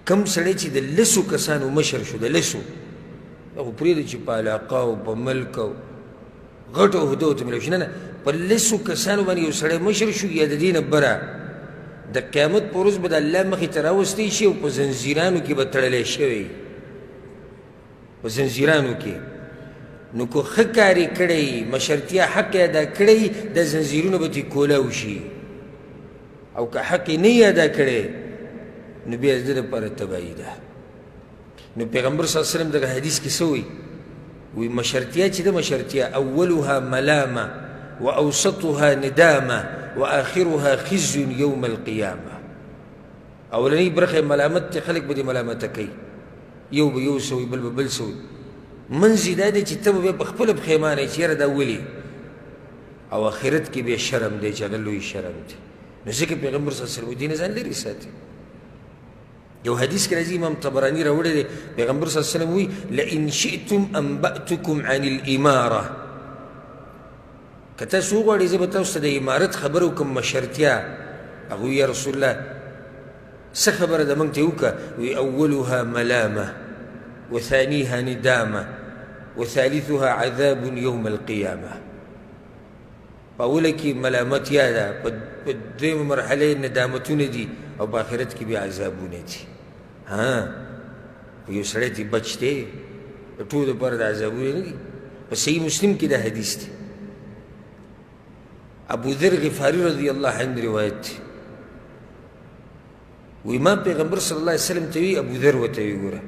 کم سړی چې د لسو کسانو مشر شو، د لسو، دا خو پرېږده چې په علاقه او په ملک او غټو عهدو ته میلاو شي، نه نه، په لسو کسانو باندې یو سړی مشر شو، یا د دې نه بره د قیامت په ورځ به د الله مخې ته راوستی شي او په زنځیرانو کې به تړلی شوی، په زنځیرانو کې. نو که ښه کار یې کړی، مشرتیا حق یې ادا کړی، د زنځیرونه به ترې کولاو شي، او که حق یې نه یې ادا کړی نو بیا د ده دپاره تباهي ده. نو پیغمبر صلی الله علیه وسلم دغه حدیث کې څه وایي؟ وایي مشرتیا چې ده، مشرتیا اولها ملامه واوسطها ندامه واخرها خزي یوم القیامه. اولنۍ برخه ملامت دی، خلک به دې ملامته کوي، یو به یو سوي، بل به بل سوي، منځ یې دا دی چې ته به بیا په خپله پښیمانه یې چې یاره دا ولې، او آخرت کې بیا شرم دی چې هغه لوی شرم دی. نو ځکه پیغمبر صلی الله علیه وسلم دې نه ځان لرې ساتي. یو حدیث کې راځي، امام طبراني راوړی دی، پیغمبر صلی الله علیه وسلم وایي لئن شئتم انبأتکم عن الاماره، که تاسو وغواړئ زه به تاسو ته د امارت خبر وکړم، مشرتیا. هغه وایي یا رسول الله څه خبره ده موږ ته یې وکړه؟ وایي اولها ملامه وثانیها ندامه وثالثها عذاب یوم القیامه. په اوله کې ملامتیا ده، په دویمه مرحله ندامتونه دي، او په آخرت کې بیا عذابونه دي. خو یو سړی ترې بچ دی، د ټولو دپاره د عذابونه نه دي. په صحیح مسلم کې دا حدیث دی، ابو ذر غفاري رضی الله عنه روایت دی. وی ما پیغمبر صلی الله علیه وسلم ته وی، ابو ذر ورته وی ګوره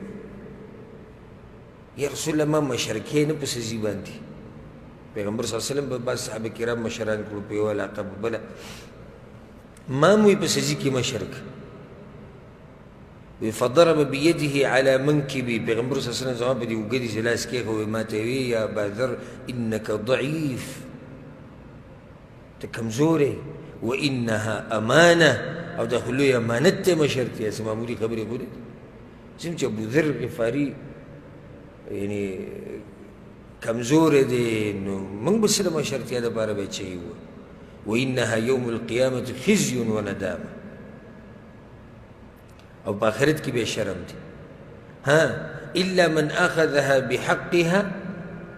یا رسول الله ما مشرکې نه په سزي باندې. پیغمبر صلی الله علیه وسلم به بعض صحابه کرام مشران کړو په یوه علاقه په بله، ما مو په سزي کې مشرک. وی فضرب بيده على منكبي، پیغمبر صلی الله علیه وسلم زما په دې اوږه دې لاس کېښود، ما ته وی یا ابا ذر انک ضعیف، ته کمزوری، وانها امانه، او دا خو لوی امانت دی مشرتیا، څه معمولي خبرې خو نه دي. څنګه چې ابو ذر غفاري یعنې کمزوری دی، نو موږ به څه د مشرتیا دپاره به چی وو؟ وانها یوم القیامة خزي وندامه، او په آخرت کې به شرم دی. الا من اخذها بحقها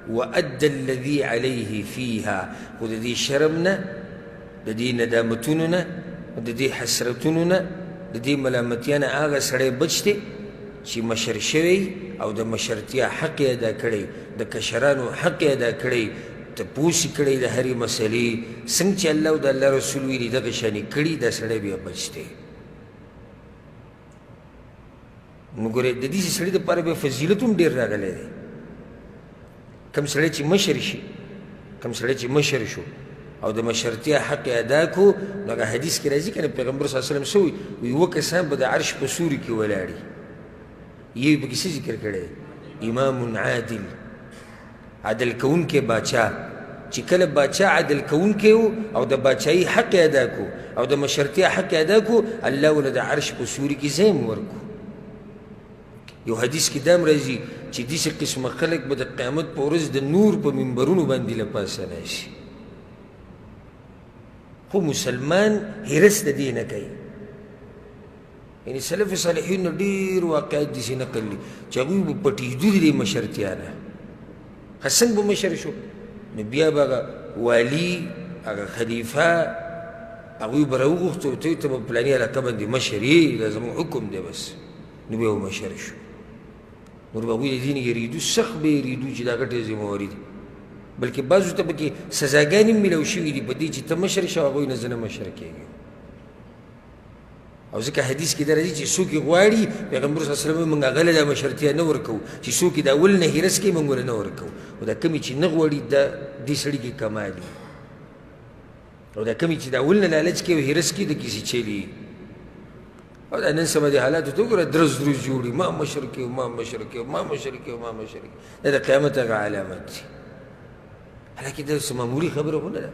وادى الذي عليه فيها. خو د دې شرم نه، د دې ندامتونو نه، د دې حسرتونو نه، د دې ملامتیا نه هغه سړی بچ دی چې مشر شوی او د مشرتیا حق یې ادا کړی، د کشرانو حق یې ادا کړی، تپوس یې کړی د هرې مسلې، څنګه چې الله او د الله رسول ویلي دغه شانې کړي، دا سړی بیا بچ دی. نو ګورې د دې سړي دپاره بیا فضیلت هم ډېر راغلی دی. کم سړی چې مشر شي، کم سړی چې مشر شو او د مشرتیا حق ادا کو، نو هغه حدیث کې راځي که نه، پیغمبر صلی الله علیه وسلم څه وایي؟ وایي اووه کسان به د عرش په سوري کې ولاړي. یو پکې څه ذکر کړی؟ امام عادل، عدل کوونکی باچا، چې کله باچا عدل کوونکی و او د باچایي حق ادا کو او د مشرتیا حق ادا کو، الله وله د عرش په سوري کې ځای هم ورکو. یو حدیث کې دا هم راځي چې داسې قسمه خلک به د قیامت په ورځ د نور په منبرونو باندې له پاسه راشي. خو مسلمان هرس د دې نه کوي. یعنې سلف صالحینو ډېر واقعات داسې نقل دي چې هغوی به پټېدو د دې مشرتیا نه. څنګه به مشر شو؟ نو بیا به هغه والي، هغه خلیفه، هغوی به راوغوښتو، ته به پلاني علاقه باندې مشر یې، دا زموږ حکم دی بس. نو بیا به مشر شو. نور به هغوی د دې نه یېرېدو، سخت به یېرېدو چې دا ګټې ذمهواري دي. بلکې بعضو ته پکې سزاګانې هم میلاو شوي دي په دې چې ته مشر شه، هغوی نه زه نه مشر کېږم. او ځکه حدیث کې دا راځي چې څوک یې غواړي، پیغمبر صلی الله علیه وسلم موږ هغه له دا مشرتیا نه ورکوو چې څوک یې د اول نه هرس کوي، موږ ورله نه ورکوو. او دا کمې چې نه غواړي، دا دې سړي کې کمال وي. او دا کمې چې د اول نه لالچ کوي او هرس کوي، د کیسې چلي. او دا نن سبا دې حالاتو ته وګوره، درز جوړي، ما مشر کوي، ما مشر کوي، ما مشر کوي، ما مشر کوي. دا د قیامت هغه علامت دي. حالانکې دا څه معمولي خبره خو نه ده.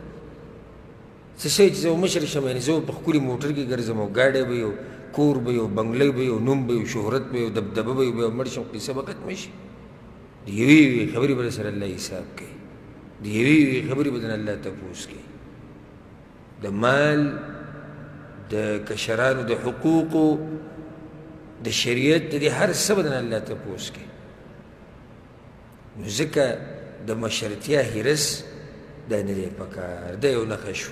څه شی چې زه مشر شم، یعنې زه په ښکلي موټر کې ګرځم او ګاډی به یو، کور به یو، بنګله به یو، نوم به یو، شهرت به یو، دبدبه به یو، بیا مړ شم، قصه به ختمه شي. د یوې یوې خبرې به سره الله حساب کوي، د یوې یوې خبرې به الله تپوس کوي. د مال، د کشرانو د حقوقو، د شریعت د دې هر څه به د الله تپوس کوي نو ځکه د مشرتیا حرص دا نه دی پکار دا یو نښه شو